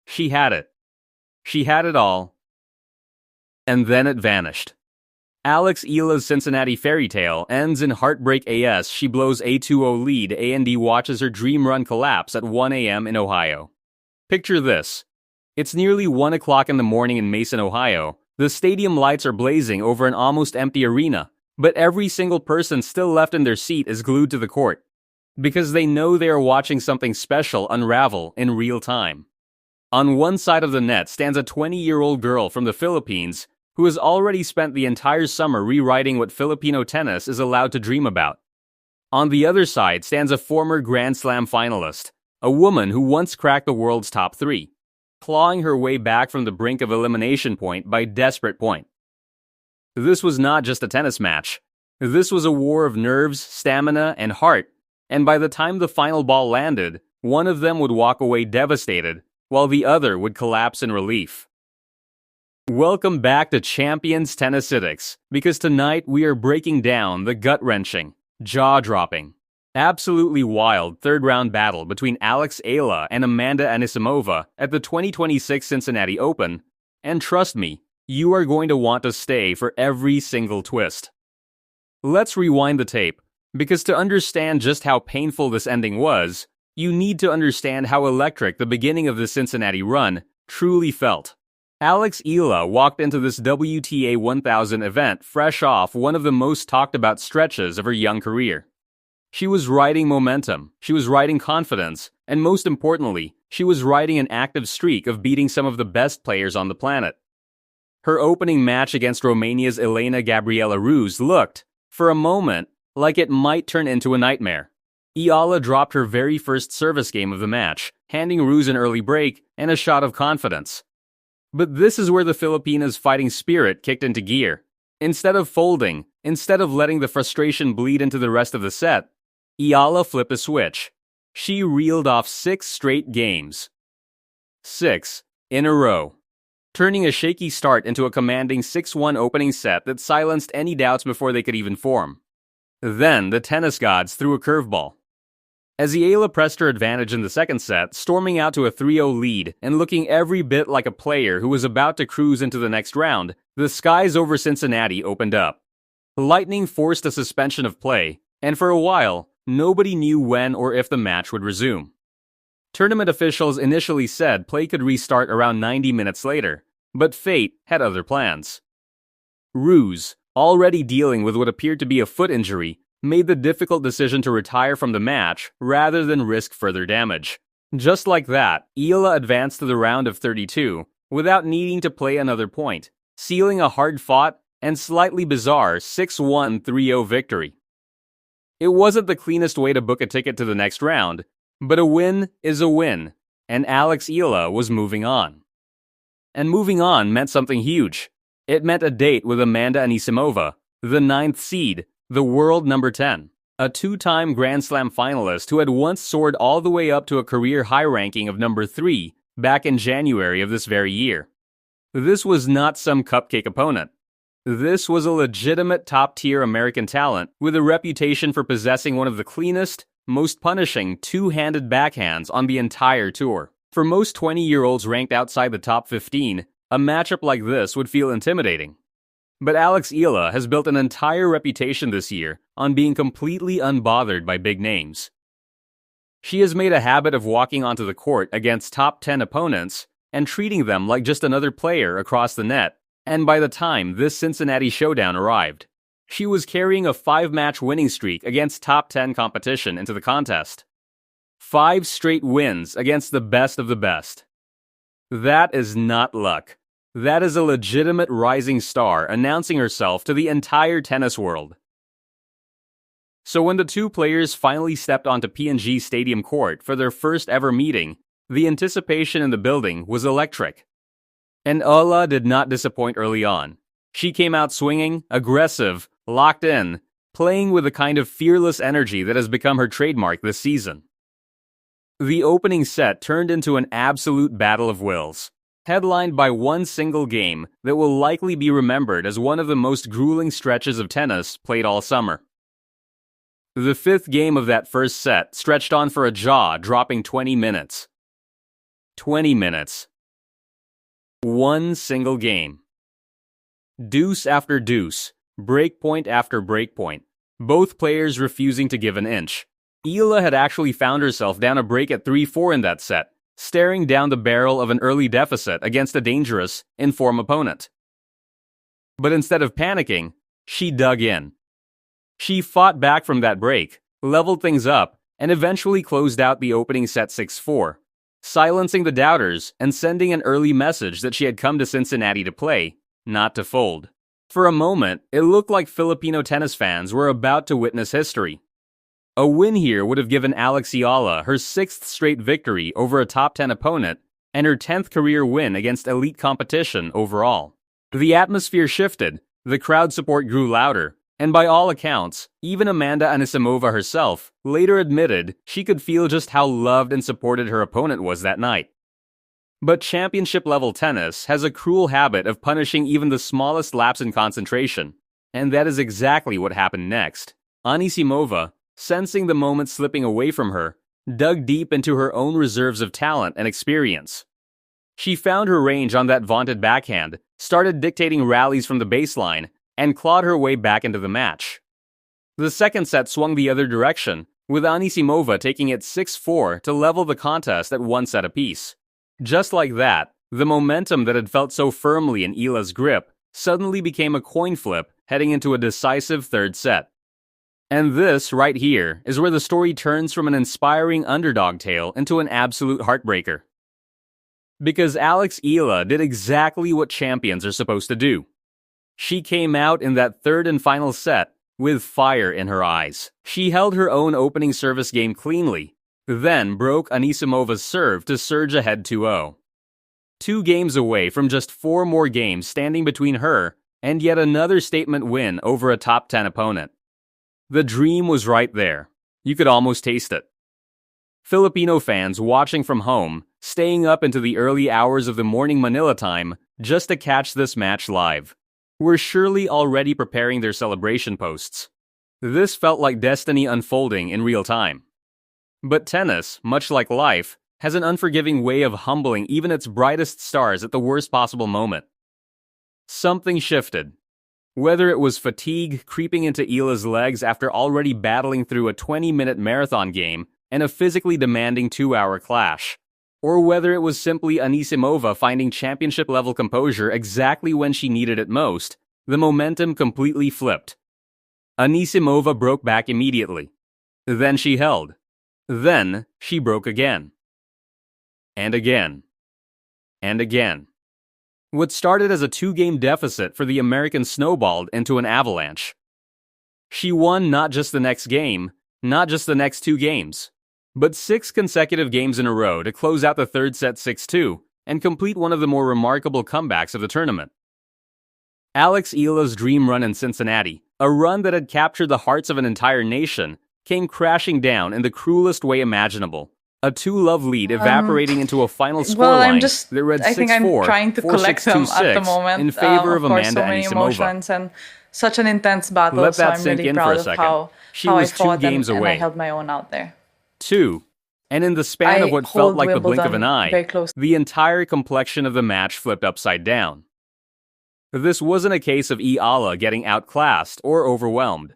She had it. She had it all. And then it vanished. Eala's Cincinnati fairy tale ends in Heartbreak as she blows a 2-0 lead and watches her dream run collapse at 1 a.m. in Ohio. Picture this. It's nearly 1 o'clock in the morning in Mason, Ohio. The stadium lights are blazing over an almost empty arena, but every single person still left in their seat is glued to the court, because they know they are watching something special unravel in real time. On one side of the net stands a 20-year-old girl from the Philippines who has already spent the entire summer rewriting what Filipino tennis is allowed to dream about. On the other side stands a former Grand Slam finalist, a woman who once cracked the world's top 3, clawing her way back from the brink of elimination point by desperate point. This was not just a tennis match. This was a war of nerves, stamina, and heart, and by the time the final ball landed, one of them would walk away devastated, while the other would collapse in relief. Welcome back to Champions Tennisidics, because tonight we are breaking down the gut-wrenching, jaw-dropping, absolutely wild third-round battle between Eala and Amanda Anisimova at the 2026 Cincinnati Open, and trust me, you are going to want to stay for every single twist. Let's rewind the tape, because to understand just how painful this ending was, you need to understand how electric the beginning of the Cincinnati run truly felt. Eala walked into this WTA 1000 event fresh off one of the most talked about stretches of her young career. She was riding momentum, she was riding confidence, and most importantly, she was riding an active streak of beating some of the best players on the planet. Her opening match against Romania's Elena Gabriela Ruse looked, for a moment, like it might turn into a nightmare. Eala dropped her very first service game of the match, handing Ruse an early break and a shot of confidence. But this is where the Filipinas' fighting spirit kicked into gear. Instead of folding, instead of letting the frustration bleed into the rest of the set, Eala flipped a switch. She reeled off 6 straight games. 6 in a row. Turning a shaky start into a commanding 6-1 opening set that silenced any doubts before they could even form. Then the tennis gods threw a curveball. As Eala pressed her advantage in the second set, storming out to a 3-0 lead and looking every bit like a player who was about to cruise into the next round, the skies over Cincinnati opened up. Lightning forced a suspension of play, and for a while, nobody knew when or if the match would resume. Tournament officials initially said play could restart around 90 minutes later, but fate had other plans. Ruse, already dealing with what appeared to be a foot injury, made the difficult decision to retire from the match rather than risk further damage. Just like that, Eala advanced to the round of 32 without needing to play another point, sealing a hard-fought and slightly bizarre 6-1 3-0 victory. It wasn't the cleanest way to book a ticket to the next round, but a win is a win, and Eala was moving on. And moving on meant something huge. It meant a date with Amanda Anisimova, the 9th seed, the world number 10, a 2-time Grand Slam finalist who had once soared all the way up to a career high ranking of number 3 back in January of this very year. This was not some cupcake opponent. This was a legitimate top-tier American talent with a reputation for possessing one of the cleanest, most punishing two-handed backhands on the entire tour. For most 20-year-olds ranked outside the top 15, a matchup like this would feel intimidating. But Eala has built an entire reputation this year on being completely unbothered by big names. She has made a habit of walking onto the court against top 10 opponents and treating them like just another player across the net, and by the time this Cincinnati showdown arrived, she was carrying a 5-match winning streak against top 10 competition into the contest. 5 straight wins against the best of the best. That is not luck. That is a legitimate rising star announcing herself to the entire tennis world. So when the two players finally stepped onto P&G Stadium court for their first ever meeting, the anticipation in the building was electric. And Eala did not disappoint early on. She came out swinging, aggressive, locked in, playing with the kind of fearless energy that has become her trademark this season. The opening set turned into an absolute battle of wills, headlined by one single game that will likely be remembered as one of the most grueling stretches of tennis played all summer. The 5th game of that first set stretched on for a jaw-dropping 20 minutes. 20 minutes. One single game. Deuce after deuce, breakpoint after breakpoint, both players refusing to give an inch. Eala had actually found herself down a break at 3-4 in that set, staring down the barrel of an early deficit against a dangerous, in-form opponent. But instead of panicking, she dug in. She fought back from that break, leveled things up, and eventually closed out the opening set 6-4, silencing the doubters and sending an early message that she had come to Cincinnati to play, not to fold. For a moment, it looked like Filipino tennis fans were about to witness history. A win here would have given Alex Eala her 6th straight victory over a top 10 opponent and her 10th career win against elite competition overall. The atmosphere shifted, the crowd support grew louder, and by all accounts, even Amanda Anisimova herself later admitted she could feel just how loved and supported her opponent was that night. But championship-level tennis has a cruel habit of punishing even the smallest lapse in concentration, and that is exactly what happened next. Anisimova, sensing the moment slipping away from her, dug deep into her own reserves of talent and experience. She found her range on that vaunted backhand, started dictating rallies from the baseline, and clawed her way back into the match. The second set swung the other direction, with Anisimova taking it 6-4 to level the contest at 1 set apiece. Just like that, the momentum that had felt so firmly in Eala's grip suddenly became a coin flip heading into a decisive third set. And this, right here, is where the story turns from an inspiring underdog tale into an absolute heartbreaker. Because Alex Eala did exactly what champions are supposed to do. She came out in that third and final set with fire in her eyes. She held her own opening service game cleanly, then broke Anisimova's serve to surge ahead 2-0. 2 games away from just 4 more games standing between her and yet another statement win over a top 10 opponent. The dream was right there. You could almost taste it. Filipino fans watching from home, staying up into the early hours of the morning Manila time just to catch this match live, were surely already preparing their celebration posts. This felt like destiny unfolding in real time. But tennis, much like life, has an unforgiving way of humbling even its brightest stars at the worst possible moment. Something shifted. Whether it was fatigue creeping into Eala's legs after already battling through a 20-minute marathon game and a physically demanding 2-hour clash, or whether it was simply Anisimova finding championship-level composure exactly when she needed it most, the momentum completely flipped. Anisimova broke back immediately. Then she held. Then she broke again. And again. And again. What started as a 2-game deficit for the American snowballed into an avalanche. She won not just the next game, not just the next 2 games, but 6 consecutive games in a row to close out the third set 6-2 and complete one of the more remarkable comebacks of the tournament. Alex Eala's dream run in Cincinnati, a run that had captured the hearts of an entire nation, came crashing down in the cruelest way imaginable. A 2-love lead evaporating into a final scoreline that read 6-4, I think I'm trying to collect them at the moment. in favor of Amanda so many Anisimova. Emotions and such an intense battle. Let that so I'm sink really in proud for a of second. how Was I 2 fought games and away. I held my own out there. 2. And in the span of what felt like the blink of an eye, very close. the entire complexion of the match flipped upside down. This wasn't a case of Eala getting outclassed or overwhelmed.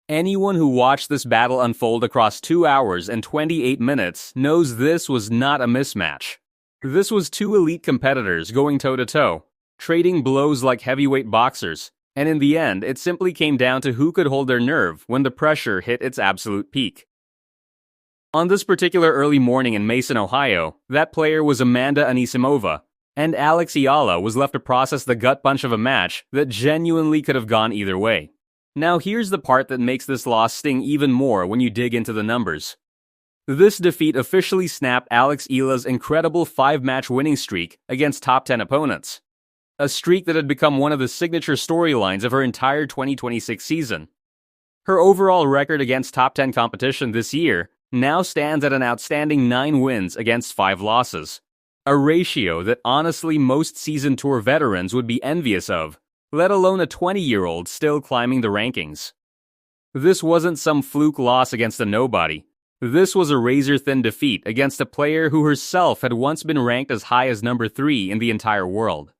Anyone who watched this battle unfold across 2 hours and 28 minutes knows this was not a mismatch. This was 2 elite competitors going toe-to-toe, trading blows like heavyweight boxers, and in the end, it simply came down to who could hold their nerve when the pressure hit its absolute peak. On this particular early morning in Mason, Ohio, that player was Amanda Anisimova, and Alex Eala was left to process the gut punch of a match that genuinely could have gone either way. Now here's the part that makes this loss sting even more when you dig into the numbers. This defeat officially snapped Alex Eala's incredible 5-match winning streak against top 10 opponents. A streak that had become one of the signature storylines of her entire 2026 season. Her overall record against top 10 competition this year now stands at an outstanding 9 wins against 5 losses. A ratio that honestly most seasoned tour veterans would be envious of, let alone a 20-year-old still climbing the rankings. This wasn't some fluke loss against a nobody. This was a razor-thin defeat against a player who herself had once been ranked as high as number 3 in the entire world.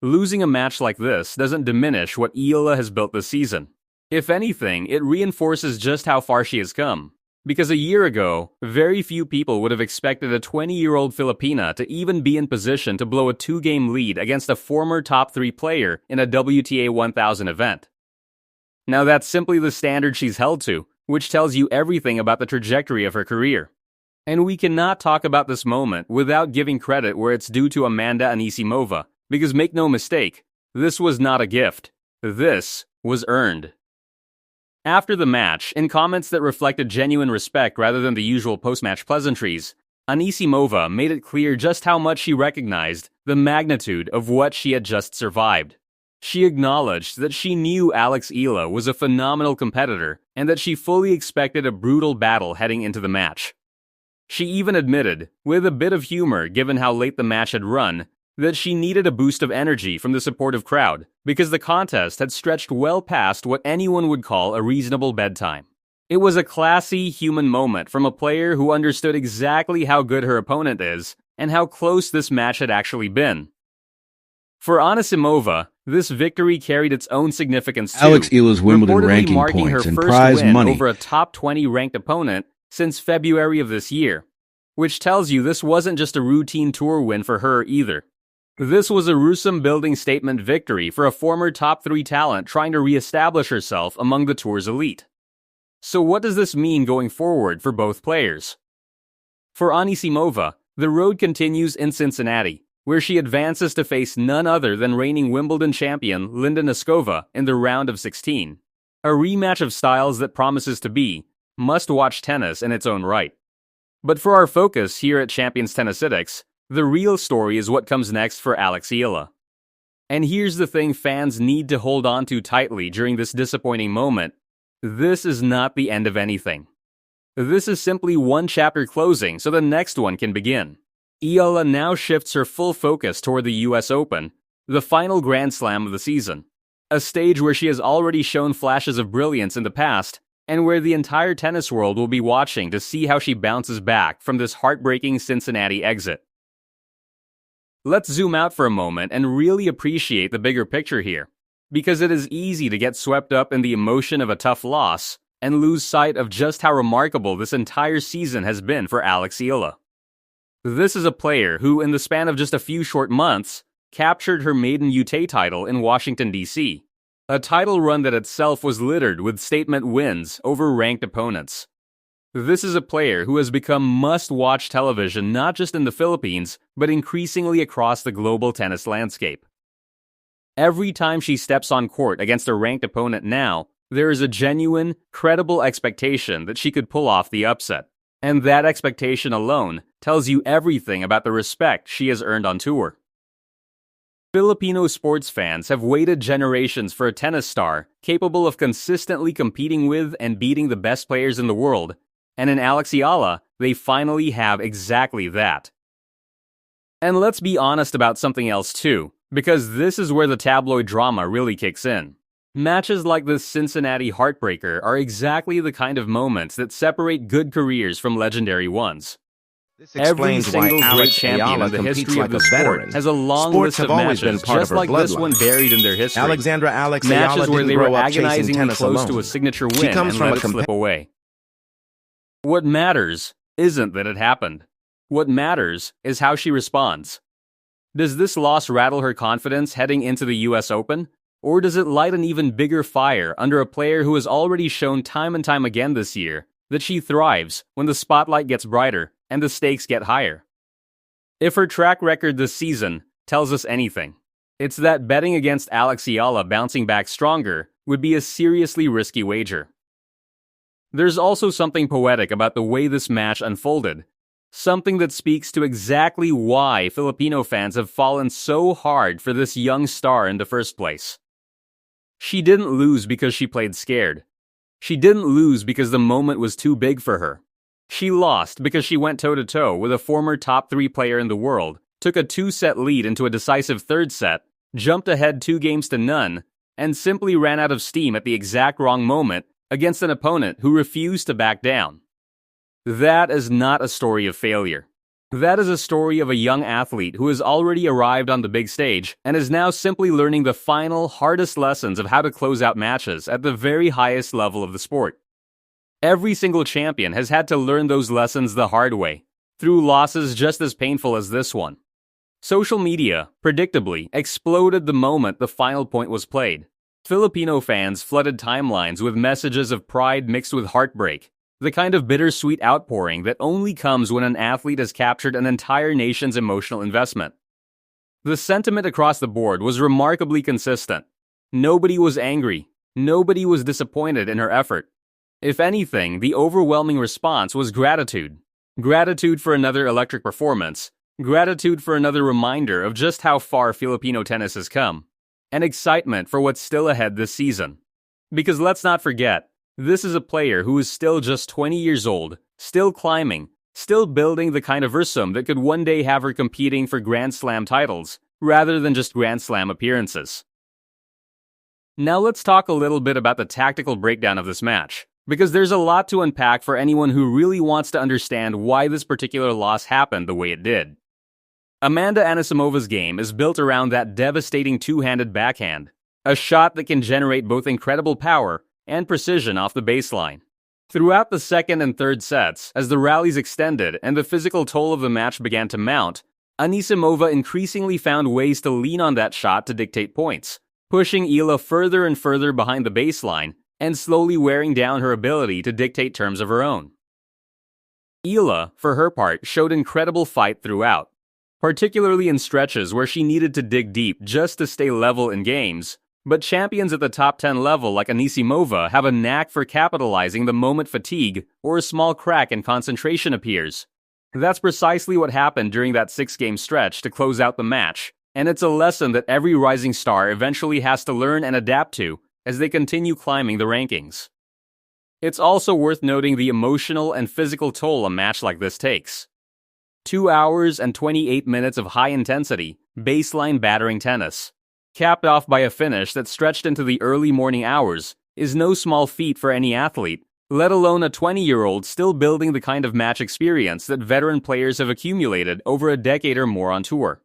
Losing a match like this doesn't diminish what Eala has built this season. If anything, it reinforces just how far she has come. Because a year ago, very few people would have expected a 20-year-old Filipina to even be in position to blow a 2-game lead against a former top 3 player in a WTA 1000 event. Now that's simply the standard she's held to, which tells you everything about the trajectory of her career. And we cannot talk about this moment without giving credit where it's due to Amanda Anisimova, because make no mistake, this was not a gift. This was earned. After the match, in comments that reflected genuine respect rather than the usual post-match pleasantries, Anisimova made it clear just how much she recognized the magnitude of what she had just survived. She acknowledged that she knew Alex Eala was a phenomenal competitor and that she fully expected a brutal battle heading into the match. She even admitted, with a bit of humor given how late the match had run, that she needed a boost of energy from the supportive crowd because the contest had stretched well past what anyone would call a reasonable bedtime. It was a classy human moment from a player who understood exactly how good her opponent is and how close this match had actually been. For Anisimova, this victory carried its own significance too, Alex Eala's Wimbledon ranking marking points her and first prize win money over a top 20 ranked opponent since February of this year, which tells you this wasn't just a routine tour win for her either. This was a Rusum-building statement victory for a former top 3 talent trying to re-establish herself among the tour's elite. So what does this mean going forward for both players? For Anisimova, the road continues in Cincinnati, where she advances to face none other than reigning Wimbledon champion Linda Noskova in the round of 16. A rematch of styles that promises to be must-watch tennis in its own right. But for our focus here at Champions Tennisistics, the real story is what comes next for Alex Eala. And here's the thing fans need to hold on to tightly during this disappointing moment. This is not the end of anything. This is simply one chapter closing so the next one can begin. Eala now shifts her full focus toward the US Open, the final Grand Slam of the season. A stage where she has already shown flashes of brilliance in the past, and where the entire tennis world will be watching to see how she bounces back from this heartbreaking Cincinnati exit. Let's zoom out for a moment and really appreciate the bigger picture here, because it is easy to get swept up in the emotion of a tough loss and lose sight of just how remarkable this entire season has been for Alex Eala. This is a player who, in the span of just a few short months, captured her maiden UT title in Washington, D.C., a title run that itself was littered with statement wins over ranked opponents. This is a player who has become must-watch television not just in the Philippines, but increasingly across the global tennis landscape. Every time she steps on court against a ranked opponent now, there is a genuine, credible expectation that she could pull off the upset. And that expectation alone tells you everything about the respect she has earned on tour. Filipino sports fans have waited generations for a tennis star capable of consistently competing with and beating the best players in the world, and in Alex Eala, they finally have exactly that. And let's be honest about something else too, because this is where the tabloid drama really kicks in. Matches like this Cincinnati Heartbreaker are exactly the kind of moments that separate good careers from legendary ones. Every single great champion in the history of the sport has a long list of matches just like this one buried in their history. Matches where they were agonizingly close to a signature win and let it slip away. What matters isn't that it happened. What matters is how she responds. Does this loss rattle her confidence heading into the US Open? Or does it light an even bigger fire under a player who has already shown time and time again this year that she thrives when the spotlight gets brighter and the stakes get higher? If her track record this season tells us anything, it's that betting against Alex Eala bouncing back stronger would be a seriously risky wager. There's also something poetic about the way this match unfolded, something that speaks to exactly why Filipino fans have fallen so hard for this young star in the first place. She didn't lose because she played scared. She didn't lose because the moment was too big for her. She lost because she went toe-to-toe with a former top 3 player in the world, took a 2-set lead into a decisive third set, jumped ahead 2-0, and simply ran out of steam at the exact wrong moment against an opponent who refused to back down. That is not a story of failure. That is a story of a young athlete who has already arrived on the big stage and is now simply learning the final, hardest lessons of how to close out matches at the very highest level of the sport. Every single champion has had to learn those lessons the hard way, through losses just as painful as this one. Social media, predictably, exploded the moment the final point was played. Filipino fans flooded timelines with messages of pride mixed with heartbreak, the kind of bittersweet outpouring that only comes when an athlete has captured an entire nation's emotional investment. The sentiment across the board was remarkably consistent. Nobody was angry. Nobody was disappointed in her effort. If anything, the overwhelming response was gratitude. Gratitude for another electric performance. Gratitude for another reminder of just how far Filipino tennis has come. And excitement for what's still ahead this season. Because let's not forget, this is a player who is still just 20 years old, still climbing, still building the kind of resume that could one day have her competing for Grand Slam titles, rather than just Grand Slam appearances. Now let's talk a little bit about the tactical breakdown of this match, because there's a lot to unpack for anyone who really wants to understand why this particular loss happened the way it did. Amanda Anisimova's game is built around that devastating two-handed backhand, a shot that can generate both incredible power and precision off the baseline. Throughout the second and third sets, as the rallies extended and the physical toll of the match began to mount, Anisimova increasingly found ways to lean on that shot to dictate points, pushing Eala further and further behind the baseline and slowly wearing down her ability to dictate terms of her own. Eala, for her part, showed incredible fight throughout, particularly in stretches where she needed to dig deep just to stay level in games. But champions at the top 10 level like Anisimova have a knack for capitalizing the moment fatigue or a small crack in concentration appears. That's precisely what happened during that 6-game stretch to close out the match, and it's a lesson that every rising star eventually has to learn and adapt to as they continue climbing the rankings. It's also worth noting the emotional and physical toll a match like this takes. 2 hours and 28 minutes of high-intensity, baseline battering tennis, capped off by a finish that stretched into the early morning hours, is no small feat for any athlete, let alone a 20-year-old still building the kind of match experience that veteran players have accumulated over a decade or more on tour.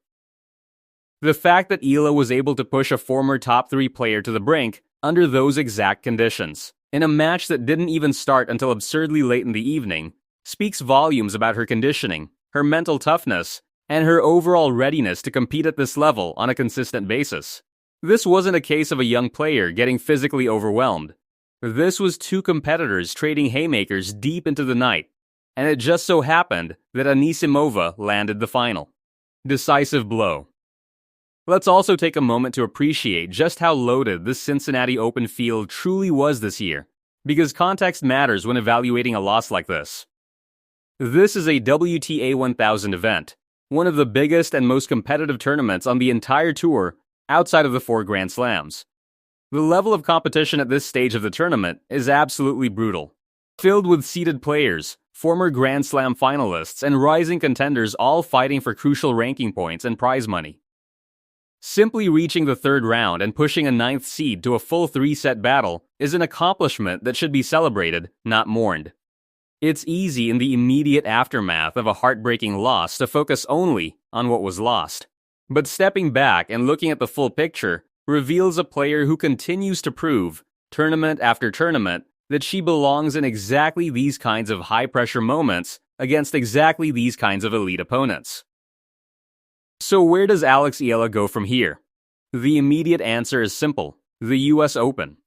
The fact that Eala was able to push a former top 3 player to the brink under those exact conditions, in a match that didn't even start until absurdly late in the evening, speaks volumes about her conditioning, her mental toughness, and her overall readiness to compete at this level on a consistent basis. This wasn't a case of a young player getting physically overwhelmed. This was 2 competitors trading haymakers deep into the night, and it just so happened that Anisimova landed the final. Decisive blow. Let's also take a moment to appreciate just how loaded this Cincinnati Open field truly was this year, because context matters when evaluating a loss like this. This is a WTA 1000 event, one of the biggest and most competitive tournaments on the entire tour outside of the 4 Grand Slams. The level of competition at this stage of the tournament is absolutely brutal, filled with seeded players, former Grand Slam finalists, and rising contenders all fighting for crucial ranking points and prize money. Simply reaching the 3rd round and pushing a 9th seed to a full 3-set battle is an accomplishment that should be celebrated, not mourned. It's easy in the immediate aftermath of a heartbreaking loss to focus only on what was lost. But stepping back and looking at the full picture reveals a player who continues to prove, tournament after tournament, that she belongs in exactly these kinds of high-pressure moments against exactly these kinds of elite opponents. So where does Alex Eala go from here? The immediate answer is simple: the US Open.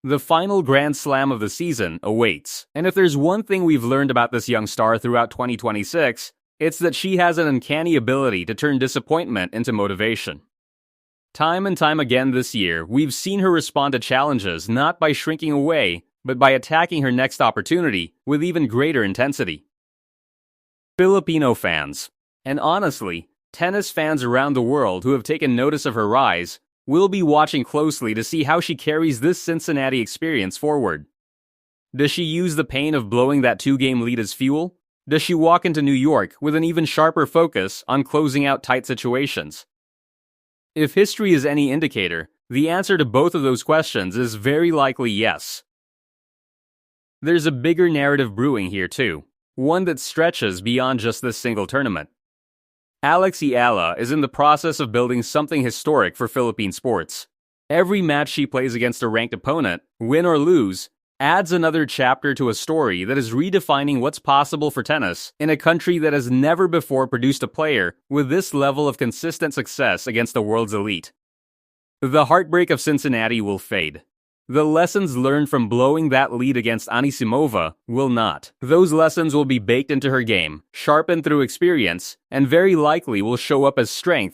The final Grand Slam of the season awaits, and if there's one thing we've learned about this young star throughout 2026, it's that she has an uncanny ability to turn disappointment into motivation. Time and time again this year, we've seen her respond to challenges not by shrinking away, but by attacking her next opportunity with even greater intensity. Filipino fans, and honestly, tennis fans around the world who have taken notice of her rise, will be watching closely to see how she carries this Cincinnati experience forward. Does she use the pain of blowing that 2-game lead as fuel? Does she walk into New York with an even sharper focus on closing out tight situations? If history is any indicator, the answer to both of those questions is very likely yes. There's a bigger narrative brewing here too. one that stretches beyond just this single tournament. Eala is in the process of building something historic for Philippine sports. Every match she plays against a ranked opponent, win or lose, adds another chapter to a story that is redefining what's possible for tennis in a country that has never before produced a player with this level of consistent success against the world's elite. The heartbreak of Cincinnati will fade. The lessons learned from blowing that lead against Anisimova will not. Those lessons will be baked into her game, sharpened through experience, and very likely will show up as strength